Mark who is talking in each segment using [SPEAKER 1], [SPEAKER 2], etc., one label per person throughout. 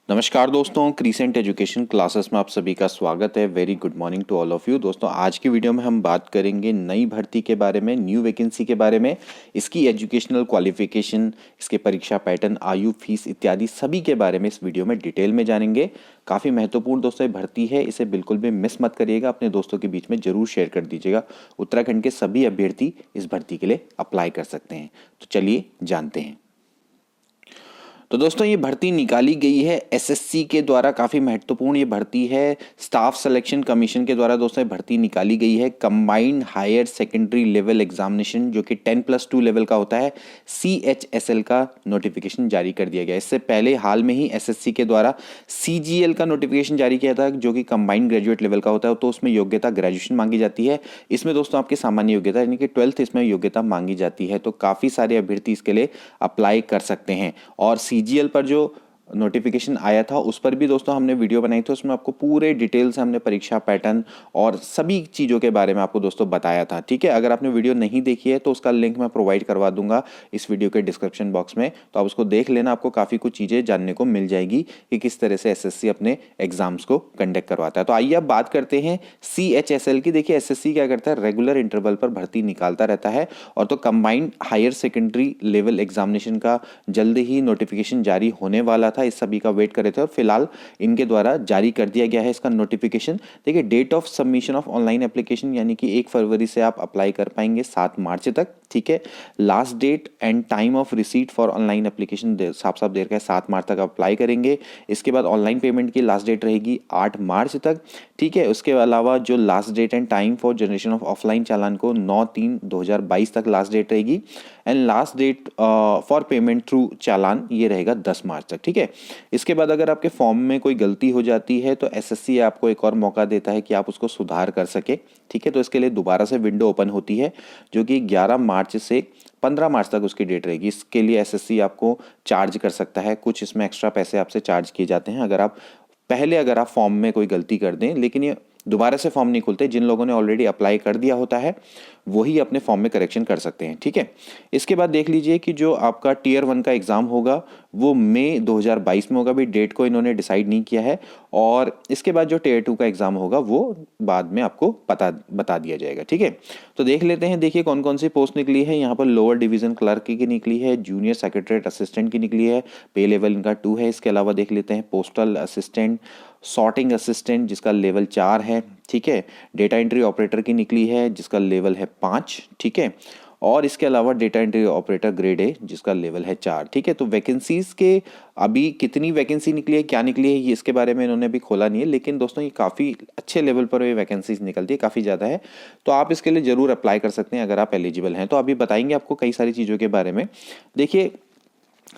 [SPEAKER 1] नमस्कार दोस्तों, crescent education classes में आप सभी का स्वागत है। Very good morning to all of you. दोस्तों, आज की वीडियो में हम बात करेंगे नई भर्ती के बारे में, न्यू वैकेंसी के बारे में, इसकी एजुकेशनल क्वालिफिकेशन, इसके परीक्षा पैटर्न, आयु, फीस इत्यादि सभी के बारे में इस वीडियो में डिटेल में जानेंगे। काफ़ी महत्वपूर्ण दोस्तों ये भर्ती है, इसे बिल्कुल भी मिस मत करिएगा, अपने दोस्तों के बीच में जरूर शेयर कर दीजिएगा। उत्तराखंड के सभी अभ्यर्थी इस भर्ती के लिए अप्लाई कर सकते हैं। तो चलिए जानते हैं। तो दोस्तों, ये भर्ती निकाली गई है एसएससी के द्वारा। काफ़ी महत्वपूर्ण ये भर्ती है, स्टाफ सिलेक्शन कमीशन के द्वारा दोस्तों ये भर्ती निकाली गई है। Combined higher secondary level examination जो कि 10+2 लेवल का होता है, CHSL का नोटिफिकेशन जारी कर दिया गया। इससे पहले हाल में ही एसएससी के द्वारा CGL का नोटिफिकेशन जारी किया था जो कि कंबाइंड ग्रेजुएट लेवल का होता है। तो उसमें योग्यता ग्रेजुएशन मांगी जाती है। इसमें दोस्तों आपकी सामान्य योग्यता यानी कि 12th इसमें योग्यता मांगी जाती है। तो काफ़ी सारे अभ्यर्थी इसके लिए अप्लाई कर सकते हैं। और CGL पर जो नोटिफिकेशन आया था उस पर भी दोस्तों हमने वीडियो बनाई थी, उसमें आपको पूरे डिटेल से हमने परीक्षा पैटर्न और सभी चीज़ों के बारे में आपको दोस्तों बताया था। ठीक है, अगर आपने वीडियो नहीं देखी है तो उसका लिंक मैं प्रोवाइड करवा दूंगा इस वीडियो के डिस्क्रिप्शन बॉक्स में, तो आप उसको देख लेना। आपको काफ़ी कुछ चीज़ें जानने को मिल जाएगी कि किस तरह से एसएससी अपने एग्जाम्स को कंडक्ट करवाता है। तो आइए अब बात करते हैं CHSL की। देखिए, एसएससी क्या करता है, रेगुलर इंटरवल पर भर्ती निकालता रहता है। और तो combined higher secondary level examination का जल्द ही नोटिफिकेशन जारी होने वाला था, इस सभी का वेट कर रहे थे और फिलहाल इनके द्वारा जारी कर दिया गया है इसका नोटिफिकेशन। देखिए, date of submission of online application यानी कि 1 फरवरी से आप अप्लाई कर पाएंगे 7 मार्च तक। ठीक है, last date and time of receipt for online application साफ साफ देर का 7 मार्च तक अप्लाई करेंगे। इसके बाद ऑनलाइन पेमेंट की लास्ट डेट रहेगी 8 मार्च तक। ठीक है, उसके अलावा जो last date and time for generation of offline चालान को 9/3/2022 तक लास्ट डेट रहेगी। And last date for payment through चालान ये रहेगा 10 मार्च तक। ठीक है, इसके बाद अगर आपके फॉर्म में कोई गलती हो जाती है तो एसएससी आपको एक और मौका देता है कि आप उसको सुधार कर सके। ठीक है, तो इसके लिए दोबारा से विंडो ओपन होती है जो कि 11 मार्च से 15 मार्च तक उसकी डेट रहेगी। इसके लिए एसएससी आपको चार्ज कर सकता है, कुछ इसमें एक्स्ट्रा पैसे आपसे चार्ज किए जाते हैं अगर आप फॉर्म में कोई गलती कर दें। लेकिन ये दोबारा से फॉर्म नहीं खुलते, जिन लोगों ने ऑलरेडी अप्लाई कर दिया होता है वही अपने फॉर्म में करेक्शन कर सकते हैं। ठीक है, इसके बाद देख लीजिए कि जो आपका टियर 1 का एग्जाम होगा वो मई 2022 में होगा। भी डेट को इन्होंने डिसाइड नहीं किया है। और इसके बाद जो टियर 2 का एग्जाम होगा वो बाद में आपको बता दिया जाएगा। ठीक है, तो देख लेते हैं। देखिए कौन कौन सी पोस्ट निकली है। यहाँ पर लोअर डिवीजन क्लर्क की निकली है, जूनियर सेक्रेटरीट असिस्टेंट की निकली है, पे लेवल इनका 2 है। इसके अलावा देख लेते हैं पोस्टल असिस्टेंट, सॉर्टिंग असिस्टेंट जिसका लेवल 4 है। ठीक है, डेटा एंट्री ऑपरेटर की निकली है जिसका लेवल है 5। ठीक है, और इसके अलावा data entry operator grade A जिसका लेवल है 4। ठीक है, तो वैकेंसीज के अभी कितनी वैकेंसी निकली है, क्या निकली है, ये इसके बारे में इन्होंने अभी खोला नहीं है। लेकिन दोस्तों ये काफ़ी अच्छे लेवल पर ये वैकेंसीज निकलती है, काफ़ी ज़्यादा है। तो आप इसके लिए ज़रूर अप्लाई कर सकते हैं अगर आप एलिजिबल हैं। तो अभी बताएंगे आपको कई सारी चीज़ों के बारे में। देखिए,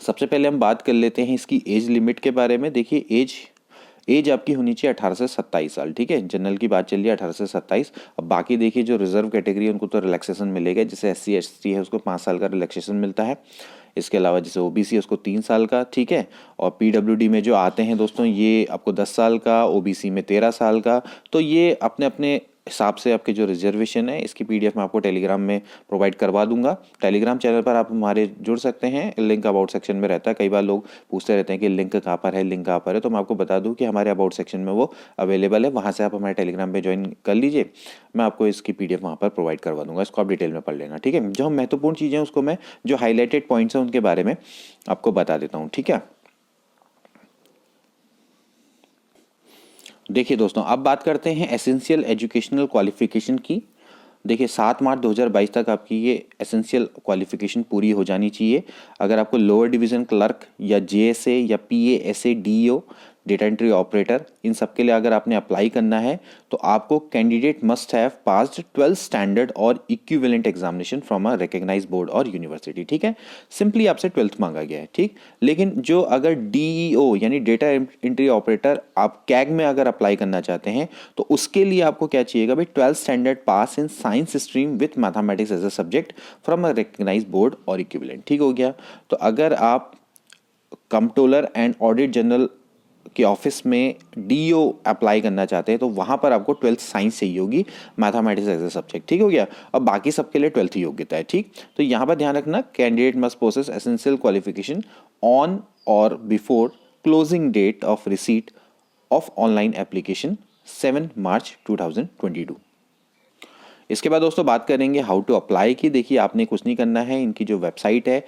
[SPEAKER 1] सबसे पहले हम बात कर लेते हैं इसकी एज लिमिट के बारे में। देखिए, एज आपकी होनी चाहिए 18 से 27 साल। ठीक है, जनरल की बात चल रही है 18 से 27। अब बाकी देखिए जो रिजर्व कैटेगरी है उनको तो रिलैक्सेशन मिलेगा, जैसे SC ST है उसको 5 साल का रिलैक्सेशन मिलता है। इसके अलावा जैसे OBC है उसको 3 साल का। ठीक है, और PWD में जो आते हैं दोस्तों ये आपको 10 साल का, OBC में 13 साल का। तो ये अपने अपने हिसाब से आपके जो रिजर्वेशन है इसकी PDF मैं आपको टेलीग्राम में प्रोवाइड करवा दूंगा। टेलीग्राम चैनल पर आप हमारे जुड़ सकते हैं, लिंक अबाउट सेक्शन में रहता है। कई बार लोग पूछते रहते हैं कि लिंक कहाँ पर है, लिंक कहाँ पर है, तो मैं आपको बता दूं कि हमारे अबाउट सेक्शन में वो अवेलेबल है। वहाँ से आप हमारे टेलीग्राम पे ज्वाइन कर लीजिए, मैं आपको इसकी PDF वहाँ पर प्रोवाइड करवा दूंगा। इसको आप डिटेल में पढ़ लेना। ठीक है, जो महत्वपूर्ण चीज़ें हैं उसको मैं जो हाईलाइटेड पॉइंट्स हैं उनके बारे में आपको बता देता हूँ। ठीक है, देखिए दोस्तों, अब बात करते हैं एसेंशियल एजुकेशनल क्वालिफिकेशन की। देखिए, 7 मार्च 2022 तक आपकी ये एसेंशियल क्वालिफिकेशन पूरी हो जानी चाहिए। अगर आपको लोअर डिवीजन क्लर्क या JSA या PA SA DO data entry operator इन सब के लिए अगर आपने अप्लाई करना है तो आपको candidate must have passed 12th standard और equivalent examination from a recognise board और यूनिवर्सिटी। ठीक है, सिंपली आपसे 12th मांगा गया है। ठीक, लेकिन जो अगर DEO यानी डेटा एंट्री ऑपरेटर आप कैग में अगर अप्लाई करना चाहते हैं तो उसके लिए आपको क्या चाहिएगा भाई, 12th standard pass in science stream with mathematics as a subject from a recognise board और इक्विवेलेंट। ठीक हो गया, तो अगर आप कंट्रोलर एंड ऑडिट जनरल के ऑफिस में DO अप्लाई करना चाहते हैं तो वहां पर आपको 12th साइंस चाहिए होगी, मैथमेटिक्स एज ए सब्जेक्ट। ठीक हो गया, अब बाकी सबके लिए 12th ही योग्यता है। ठीक, तो यहां पर ध्यान रखना, candidate must possess essential qualification on और before closing date of receipt of online application 7 March 2022। इसके बाद दोस्तों बात करेंगे हाउ टू अप्लाई की। देखिए आपने कुछ नहीं करना है, इनकी जो वेबसाइट है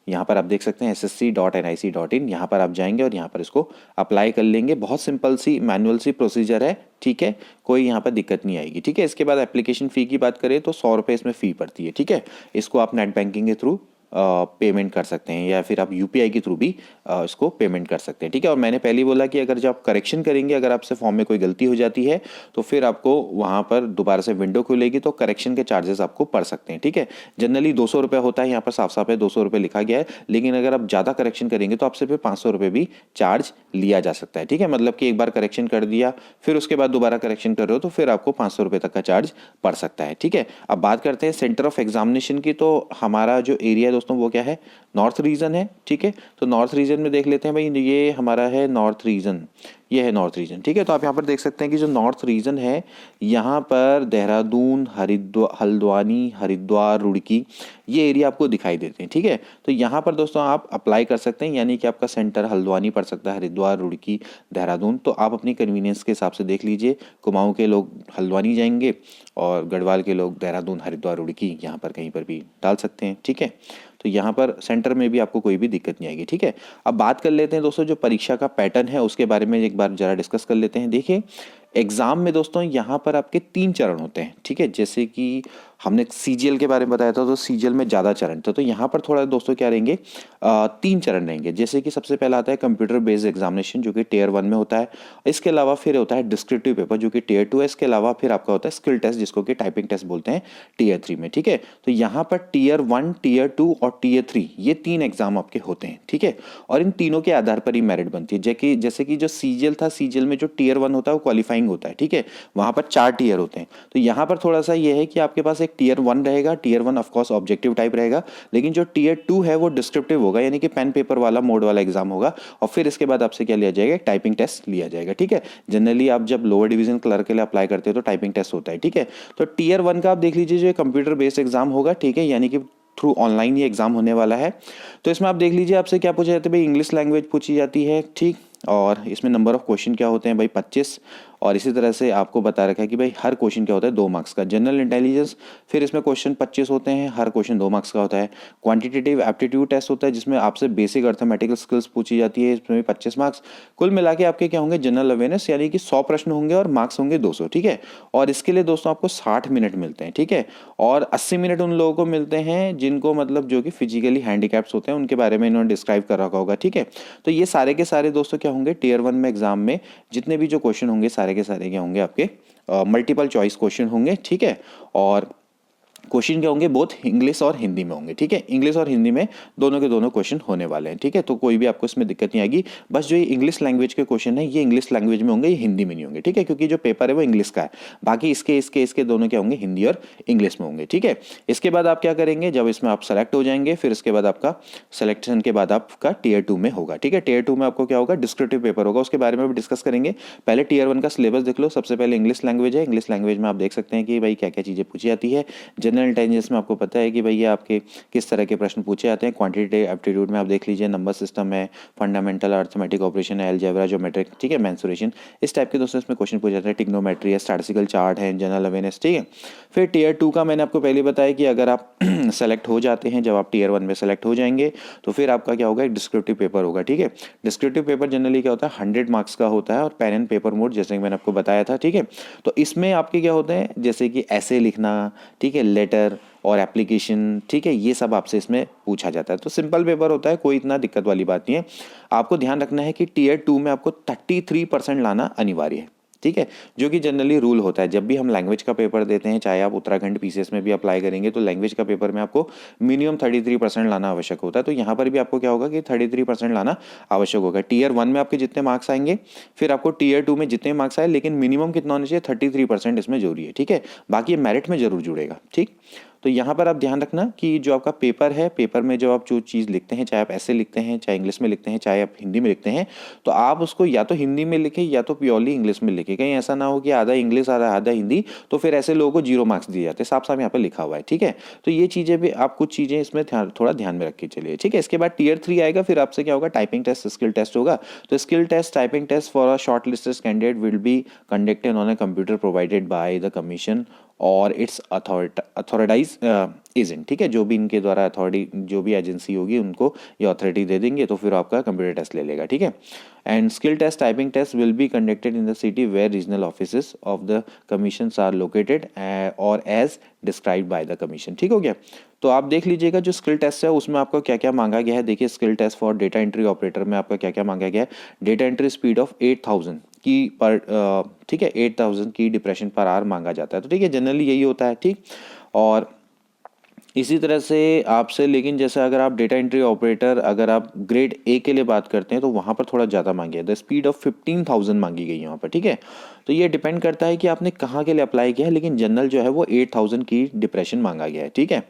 [SPEAKER 1] यहाँ पर आप देख सकते हैं ssc.nic.in, यहाँ पर आप जाएंगे और यहाँ पर इसको अप्लाई कर लेंगे। बहुत सिंपल सी मैनुअल सी प्रोसीजर है, ठीक है, कोई यहाँ पर दिक्कत नहीं आएगी, ठीक है। इसके बाद एप्लीकेशन फ़ी की बात करें तो 100 रुपये इसमें फ़ी पड़ती है, ठीक है। इसको आप नेट बैंकिंग के थ्रू पेमेंट कर सकते हैं या फिर आप यूपीआई के थ्रू भी इसको पेमेंट कर सकते हैं, ठीक है। और मैंने पहले बोला कि अगर जब आप करेक्शन करेंगे, अगर आपसे फॉर्म में कोई गलती हो जाती है तो फिर आपको वहाँ पर दोबारा से विंडो खुलेगी तो करेक्शन के चार्जेस आपको पड़ सकते हैं, ठीक है। जनरली 200 रुपये होता है, यहाँ पर साफ साफ है 200 रुपये लिखा गया है, लेकिन अगर आप ज़्यादा करेक्शन करेंगे तो आपसे फिर 500 रुपये भी चार्ज लिया जा सकता है, ठीक है। मतलब कि एक बार करेक्शन कर दिया, फिर उसके बाद दोबारा करेक्शन कर रहे हो तो फिर आपको 500 रुपये तक का चार्ज पड़ सकता है, ठीक है। अब बात करते हैं सेंटर ऑफ एग्जामिनेशन की। तो हमारा जो एरिया है दोस्तों वो क्या है, नॉर्थ रीजन है, ठीक है। तो नॉर्थ रीजन में देख लेते हैं भाई, ये हमारा है नॉर्थ रीजन, ये है नॉर्थ रीजन, ठीक है। तो आप यहाँ पर देख सकते हैं कि जो नॉर्थ रीजन है यहाँ पर देहरादून, हल्द्वानी, हरिद्वार, रुड़की, ये एरिया आपको दिखाई देते हैं, ठीक है। तो यहाँ पर दोस्तों आप अप्लाई कर सकते हैं, यानी कि आपका सेंटर हल्द्वानी पड़ सकता है, हरिद्वार, रुड़की, देहरादून। तो आप अपनी कन्वीनियंस के हिसाब से देख लीजिए, कुमाऊँ के लोग हल्द्वानी जाएंगे और गढ़वाल के लोग देहरादून, हरिद्वार, रुड़की यहाँ पर कहीं पर भी डाल सकते हैं, ठीक है। तो यहाँ पर सेंटर में भी आपको कोई भी दिक्कत नहीं आएगी, ठीक है। अब बात कर लेते हैं दोस्तों जो परीक्षा का पैटर्न है उसके बारे में एक बार जरा डिस्कस कर लेते हैं। देखिए एग्जाम में दोस्तों यहाँ पर आपके 3 चरण होते हैं, ठीक है। जैसे कि हमने सीजीएल के बारे में बताया था तो सीजीएल में ज़्यादा चरण था, तो यहाँ पर थोड़ा दोस्तों क्या रहेंगे, 3 चरण रहेंगे। जैसे कि सबसे पहला आता है कंप्यूटर बेस्ड एग्जामिनेशन जो कि टियर 1 में होता है। इसके अलावा फिर होता है डिस्क्रिप्टिव पेपर जो कि टियर 2 है। इसके अलावा फिर आपका होता है स्किल टेस्ट जिसको कि टाइपिंग टेस्ट बोलते हैं टियर 3 में, ठीक है। तो यहाँ पर टियर 1, टियर 2 और टियर 3 ये 3 एग्जाम आपके होते हैं, ठीक है। और इन तीनों के आधार पर ही मेरिट बनती है। जैसे कि जो सीजीएल था, सीजीएल में जो टियर 1 होता है वो क्वालिफाइंग होता है, ठीक है। वहां पर 4 टियर होते हैं। तो यहाँ पर थोड़ा सा ये है कि आपके पास एक टियर 1 रहेगा, टियर 1 ऑफकोर्स ऑब्जेक्टिव टाइप रहेगा, लेकिन जो टियर 2 है वो डिस्क्रिप्टिव होगा, यानी कि पेन पेपर वाला मोड वाला एग्जाम होगा। और फिर इसके बाद आपसे क्या लिया जाएगा, टाइपिंग टेस्ट लिया जाएगा, ठीक है। जनरली आप जब लोअर डिवीजन क्लर्क के लिए अप्लाई करते हो तो टाइपिंग टेस्ट होता है, ठीक है। तो टियर 1 का आप देख लीजिए जो कंप्यूटर बेस्ड एग्जाम होगा, ठीक है, यानी कि थ्रू ऑनलाइन ये एग्जाम होने वाला है। तो इसमें आप देख लीजिए आपसे क्या पूछा जाता है भाई, इंग्लिश लैंग्वेज पूछी जाती है, ठीक। और इसमें नंबर ऑफ क्वेश्चन क्या होते हैं भाई, 25। और इसी तरह से आपको बता रखा है कि भाई हर क्वेश्चन क्या होता है, 2 मार्क्स का। जनरल इंटेलिजेंस फिर इसमें क्वेश्चन 25 होते हैं, हर क्वेश्चन 2 मार्क्स का होता है। क्वांटिटेटिव एप्टीट्यूड टेस्ट होता है जिसमें आपसे बेसिक अर्थमेटिकल स्किल्स पूछी जाती है, इसमें 25 मार्क्स। कुल मिला के आपके क्या होंगे, जनरल अवेयरनेस, यानी कि 100 प्रश्न होंगे और मार्क्स होंगे 200, ठीक है। और इसके लिए दोस्तों आपको 60 मिनट मिलते हैं, ठीक है। और 80 मिनट उन लोगों को मिलते हैं जिनको मतलब जो कि फिजिकली हैंडीकैप्स होते हैं, उनके बारे में इन्होंने डिस्क्राइब कर रखा होगा, ठीक है। तो ये सारे के सारे दोस्तों क्या होंगे, टियर 1 में एग्जाम में जितने भी जो क्वेश्चन होंगे सारे के सारे क्या होंगे आपके मल्टीपल चॉइस क्वेश्चन होंगे, ठीक है। और क्वेश्चन क्या होंगे, बोथ इंग्लिश और हिंदी में होंगे, ठीक है। इंग्लिश और हिंदी में दोनों के दोनों क्वेश्चन होने वाले हैं, ठीक है। तो कोई भी आपको इसमें दिक्कत नहीं आएगी। बस जो ये इंग्लिश लैंग्वेज के क्वेश्चन है ये इंग्लिश लैंग्वेज में होंगे, ये हिंदी में नहीं होंगे, ठीक है, क्योंकि जो पेपर है वो इंग्लिश का है। बाकी इसके दोनों क्या होंगे, हिंदी और इंग्लिश में होंगे, ठीक है। इसके बाद आप क्या करेंगे, जब इसमें आप सेलेक्ट हो जाएंगे फिर इसके बाद आपका सिलेक्शन के बाद आपका टियर 2 में होगा, ठीक है। टियर 2 में आपको क्या होगा, डिस्क्रिप्टिव पेपर होगा, उसके बारे में भी डिस्कस करेंगे। पहले टियर 1 का सिलेबस देख लो। सबसे पहले इंग्लिश लैंग्वेज है, इंग्लिश लैंग्वेज में आप देख सकते हैं कि भाई क्या क्या चीज़ें पूछी जाती है। जनरल इंटेलिजेंस में आपको पता है कि भैया आपके किस तरह के प्रश्न पूछे जाते हैं। क्वांटिटेटिव एप्टीट्यूड में आप देख लीजिए नंबर सिस्टम है, फंडामेंटल अर्थमेटिक ऑपरेशन है, अलजेब्रा, ज्योमेट्रिक, ठीक है, मेंसुरेशन, इस टाइप के दोस्तों इसमें क्वेश्चन पूछे जाते हैं। टिग्नोमेट्री है, स्टैटिस्टिकल चार्ट है, जनरल अवेयरनेस, ठीक है। फिर टियर 2 का मैंने आपको पहले बताया कि अगर आप सेलेक्ट हो जाते हैं, जब आप टियर 1 में सेलेक्ट हो जाएंगे तो फिर आपका क्या होगा, एक डिस्क्रिप्टिव पेपर होगा, ठीक है। डिस्क्रिप्टिव पेपर जनरली क्या होता है, 100 मार्क्स का होता है और पेन एंड पेपर मोड जैसे कि मैंने आपको बताया था, ठीक है। तो इसमें आपके क्या होते हैं, जैसे कि ऐसे लिखना, ठीक है, लेटर और एप्लीकेशन, ठीक है, ये सब आपसे इसमें पूछा जाता है। तो सिंपल पेपर होता है, कोई इतना दिक्कत वाली बात नहीं है। आपको ध्यान रखना है कि टियर 2 में आपको 33% लाना अनिवार्य है, ठीक है, जो कि जनरली रूल होता है। जब भी हम लैंग्वेज का पेपर देते हैं, चाहे आप उत्तराखंड पीसीएस में भी अप्लाई करेंगे, तो लैंग्वेज का पेपर में आपको मिनिमम 33% लाना आवश्यक होता है। तो यहाँ पर भी आपको क्या होगा कि 33% लाना आवश्यक होगा। टियर 1 में आपके जितने मार्क्स आएंगे, फिर आपको टियर 2 में जितने मार्क्स आए, लेकिन मिनिमम कितना होना चाहिए, 33% इसमें जरूरी है, ठीक है। बाकी ये मेरिट में जरूर जुड़ेगा, ठीक। तो यहाँ पर आप ध्यान रखना कि जो आपका पेपर है, पेपर में जो आप जो चीज़ लिखते हैं, चाहे आप ऐसे लिखते हैं, चाहे इंग्लिश में लिखते हैं, चाहे आप हिंदी में लिखते हैं, तो आप उसको या तो हिंदी में लिखें या तो प्योरली इंग्लिश में लिखें। कहीं ऐसा ना हो कि आधा इंग्लिश आधा हिंदी, तो फिर ऐसे लोगों को 0 मार्क्स दिए जाते हैं। साफ साफ यहाँ पर लिखा हुआ है, ठीक है। तो ये चीज़ें भी आप कुछ चीज़ें इसमें थोड़ा ध्यान में रख के चलिए, ठीक है। इसके बाद टीयर 3 आएगा, फिर आपसे क्या होगा, टाइपिंग टेस्ट, स्किल टेस्ट होगा। तो skill test, typing test for a short listed candidate will be conducted on a computer provided by the commission और इट्स अथॉराइज एजेंट, ठीक है। जो भी इनके द्वारा अथॉरिटी, जो भी एजेंसी होगी उनको ये अथॉरिटी दे देंगे, तो फिर आपका कंप्यूटर टेस्ट ले लेगा, ठीक है। And skill test, typing test will be conducted in the city where regional offices of the commission are located और as describe by the commission, ठीक हो गया। तो आप देख लीजिएगा जो स्किल टेस्ट है उसमें आपका क्या क्या मांगा गया है। देखिए skill test for data entry operator में आपका क्या क्या मांगा गया है। डेटा एंट्री स्पीड ऑफ 8000 की पर, ठीक है, 8000 की डिप्रेशन पर आवर मांगा जाता है। तो ठीक है, जनरली यही होता है, ठीक। और इसी तरह से आपसे, लेकिन जैसे अगर आप डेटा एंट्री ऑपरेटर, अगर आप ग्रेड ए के लिए बात करते हैं तो वहाँ पर थोड़ा ज़्यादा मांगी है। द स्पीड ऑफ 15,000 मांगी गई है यहाँ पर, ठीक है। तो ये डिपेंड करता है कि आपने कहाँ के लिए अप्लाई किया है, लेकिन जनरल जो है वो 8000 की डिप्रेशन मांगा गया है, ठीक है,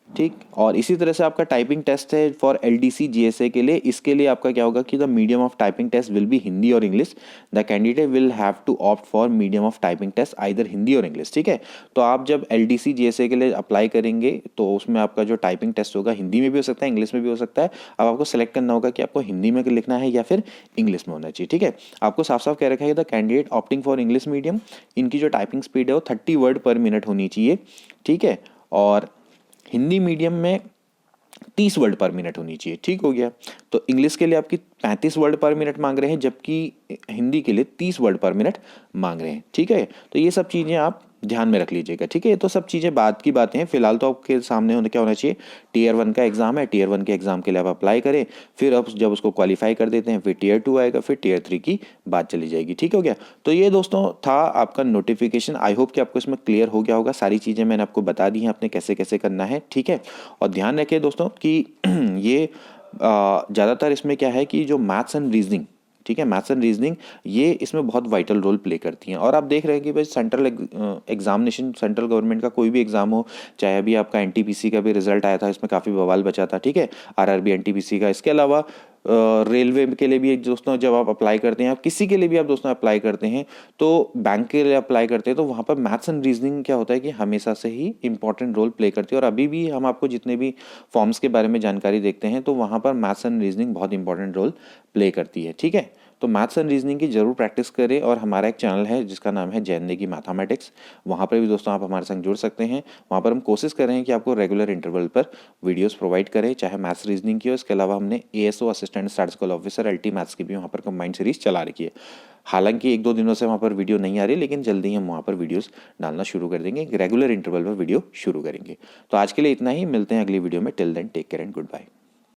[SPEAKER 1] ठीक। और इसी तरह से आपका टाइपिंग टेस्ट है फॉर LDC GSA के लिए। इसके लिए आपका क्या होगा कि the medium of typing test will be Hindi और English. The candidate will have to opt for medium of typing test either Hindi और इंग्लिश, ठीक है। तो आप जब LDC GSA के लिए अप्लाई करेंगे तो उसमें आपका जो टाइपिंग टेस्ट होगा हिंदी में भी हो सकता है, इंग्लिश में भी हो सकता है। अब आपको सेलेक्ट करना होगा कि आपको हिंदी में लिखना है या फिर इंग्लिश में होना चाहिए, ठीक है। आपको साफ साफ कह रखा है the candidate opting for English medium, इनकी जो टाइपिंग स्पीड है वो 30 वर्ड पर मिनट होनी चाहिए, ठीक है। और हिंदी मीडियम में 30 वर्ड पर मिनट होनी चाहिए, ठीक हो गया। तो इंग्लिश के लिए आपकी 35 वर्ड पर मिनट मांग रहे हैं, जबकि हिंदी के लिए 30 वर्ड पर मिनट मांग रहे हैं, ठीक है। तो ये सब चीज़ें आप ध्यान में रख लीजिएगा, ठीक है। ये तो सब चीज़ें बाद की बातें हैं। फिलहाल तो आपके सामने क्या होना चाहिए, टीयर 1 का एग्जाम है, टीयर 1 के एग्जाम के लिए आप अप्लाई करें, फिर अब जब उसको क्वालिफाई कर देते हैं फिर टीयर 2 आएगा, फिर टीयर 3 की बात चली जाएगी, ठीक हो गया। तो ये दोस्तों था आपका नोटिफिकेशन। आई होप कि आपको इसमें क्लियर हो गया होगा। सारी चीज़ें मैंने आपको बता दी हैं, आपने कैसे कैसे करना है, ठीक है। और ध्यान रखें दोस्तों कि ये ज़्यादातर इसमें क्या है कि जो मैथ्स एंड रीजनिंग, ठीक है, मैथ्स एंड रीजनिंग ये इसमें बहुत वाइटल रोल प्ले करती हैं। और आप देख रहे हैं कि भाई सेंट्रल एग्जामिनेशन, सेंट्रल गवर्नमेंट का कोई भी एग्जाम हो, चाहे अभी आपका NTPC का भी रिजल्ट आया था, इसमें काफ़ी बवाल बचा था, ठीक है, RRB NTPC का। इसके अलावा रेलवे के लिए भी दोस्तों जब आप अप्लाई करते हैं, आप किसी के लिए भी आप दोस्तों अप्लाई करते हैं, तो बैंक के लिए अप्लाई करते हैं, तो वहाँ पर मैथ्स एंड रीजनिंग क्या होता है कि हमेशा से ही इंपॉर्टेंट रोल प्ले करती है। और अभी भी हम आपको जितने भी फॉर्म्स के बारे में जानकारी देखते हैं तो वहाँ पर मैथ्स एंड रीजनिंग बहुत इंपॉर्टेंट रोल प्ले करती है, ठीक है। तो मैथ्स एंड रीजनिंग की जरूर प्रैक्टिस करें। और हमारा एक चैनल है जिसका नाम है जैन नेगी मैथमेटिक्स, वहाँ पर भी दोस्तों आप हमारे संग जुड़ सकते हैं। वहाँ पर हम कोशिश कर रहे हैं कि आपको रेगुलर इंटरवल पर वीडियोस प्रोवाइड करें, चाहे मैथ्स रीजनिंग की हो। इसके अलावा हमने ASO assistant statistical officer LT maths की भी वहाँ पर कंबाइंड सीरीज चला रखी है। हालांकि 1-2 दिनों से वहाँ पर वीडियो नहीं आ रही, लेकिन जल्दी हम वहाँ पर वीडियोस डालना शुरू कर देंगे, रेगुलर इंटरवल पर वीडियो शुरू करेंगे। तो आज के लिए इतना ही, मिलते हैं अगली वीडियो में। Till then take care and good bye.